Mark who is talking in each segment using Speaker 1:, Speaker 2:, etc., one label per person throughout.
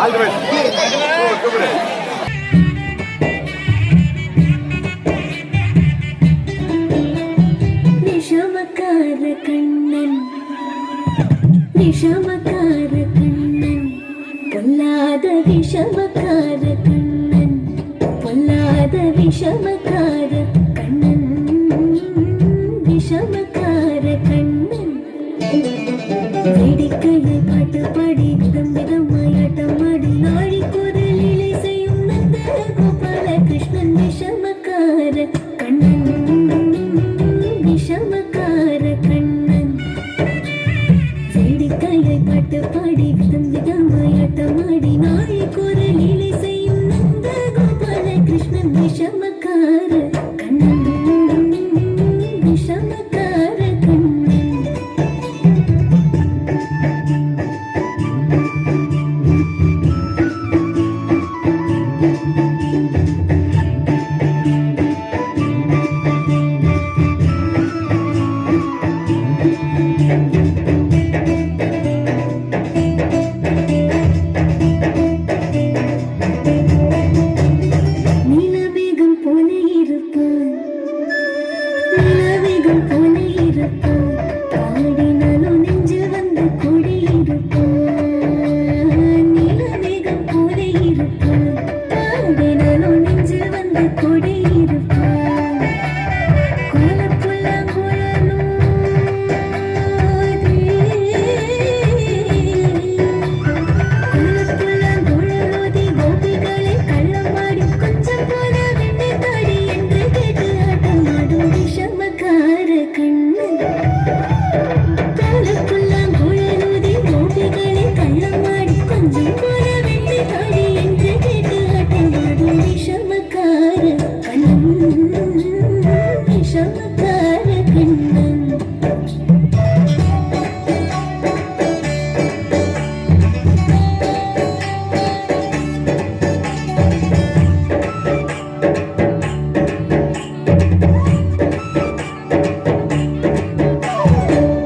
Speaker 1: All the best. Super.
Speaker 2: விஷமக்கார கண்ணன் விஷமக்கார கண்ணன் பொல்லாத விஷமக்கார கண்ணன் பொல்லாத விஷமக்கார கண்ணன் விஷமக்கார கண்ணன் வேடிக்கையை பாட்டு பாடி விதம் விதமாய் ஆட்டமாடி நாடி குரலிலை செய்யும் நந்த கோபால கிருஷ்ணன் விஷமக்கார கண்ணன் விஷமக்கார கண்ணன் வேடிக்கையை பாட்டு பாடி விதம் விதமாய் ஆட்டமாடி நாடி குரலிலை செய்யும் நந்த கோபால கிருஷ்ணன் விஷமக்கார கண்ணன் விஷமக்கார கண்ணன் நிலவேகம் போல இருப்பான் நிலவேகம் போல இருப்பான் பாடினாலும் நெஞ்சில் வந்து கொடியிருப்பான் நிலவேகம் போல இருப்பான் பாடினாலும் நெஞ்சில் வந்து கொடியிருப்பான் கோலப்புல்லாங்குழலும் கோலப்புல்லாங்குழலோதி கோபிகளை கள்ளமாடி கொஞ்சம் போல வெண்ணை தாடி என்று கேட்டு ஆட்டமாடும் விஷமக்கார கண்ணன் கோலப்புல்லாங்குழலோதி கோபிகளை கள்ளமாடி கொஞ்சம் போல வெண்ணை தாடி என்று கேட்டு ஆட்டமாடும் விஷமக்கார கண்ணன் விஷமக்கார கண்ணன்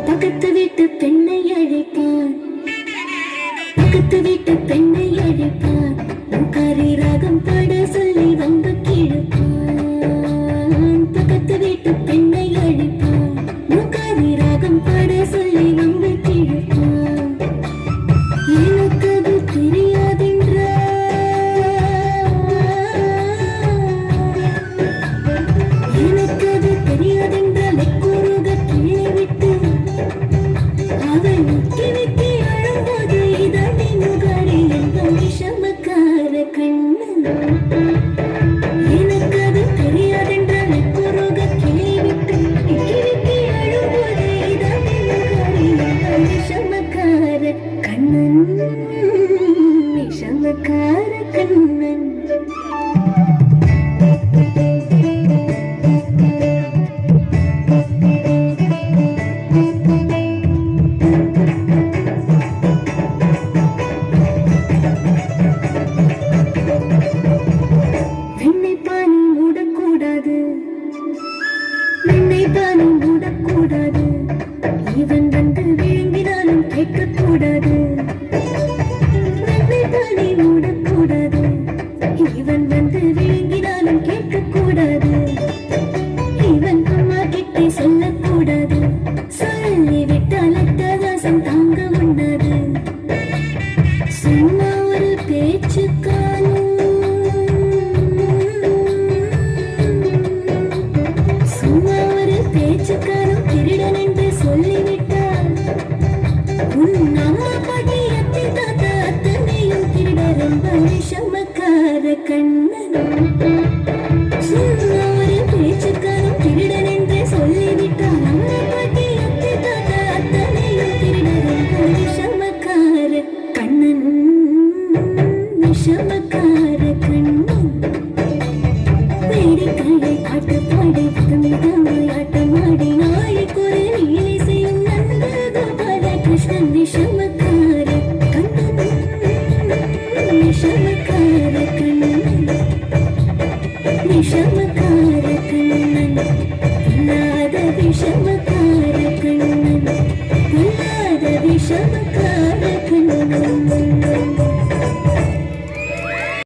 Speaker 2: பக்கத்து வீட்டு பெண்ணை அழைப்பான் பக்கத்து வீட்டு பெண்ணை அழைப்பான் முக்காரி ராகம் பாட சொல்லி வம்பு கிழப்பான் பக்கத்து வீட்டு பெண்ணை அழைப்பான் முக்காரி ராகம் பாட சொல்லி வம்பு கிழப்பான் எனக்கு அது எனக்கு அது தெரியாதென்றால் எக்கூறுக கீழே விட்டு அவள் முக்கி விக்கி அழும்போது இதாண்டி நுகாரி என்பன் விஷமக்கார கண்ணன் எனக்கு அது தெரியாதென்றால் எக்கூறுக கீழே விட்டு விக்கி விக்கி அழும்போது இதாண்டி நுகாரி என்பன் விஷமக்கார கண்ணன் விஷமக்கார கண்ணன் வெண்ணை பானி மூடக்கூடாது வெண்ணை பானி மூடக்கூடாது இவன் வந்து விழுங்கினாலும் கேட்கக்கூடாது வெண்ணை பானி மூடக்கூடாது இவன் வந்து விழுங்கினாலும் கேட்கக்கூடாது இவன் அம்மா கிட்டே சொல்லக்கூடாது சொல்லிவிட்டால் அட்டகாசம் தாங்க உண்ணாது சும்மா ஒரு பேச்சுக்காலும் சும்மா ஒரு பேச்சுக்காரும் திருடன் என்று சொல்லிவிட்டால் உன் அம்மா பாட்டி அத்தை தாத்தா அத்தனையும் திருடர் என்பன் விஷமக்கார கண்ணன் சும்மா ஒரு பேச்சுக்காரும் திருடன் என்று சொல்லிவிட்டால் அம்மா பாட்டி அத்தை தாத்தா அத்தனையும் திருடர் என்பன் விஷமக்கார கண்ணன் விஷமக்கார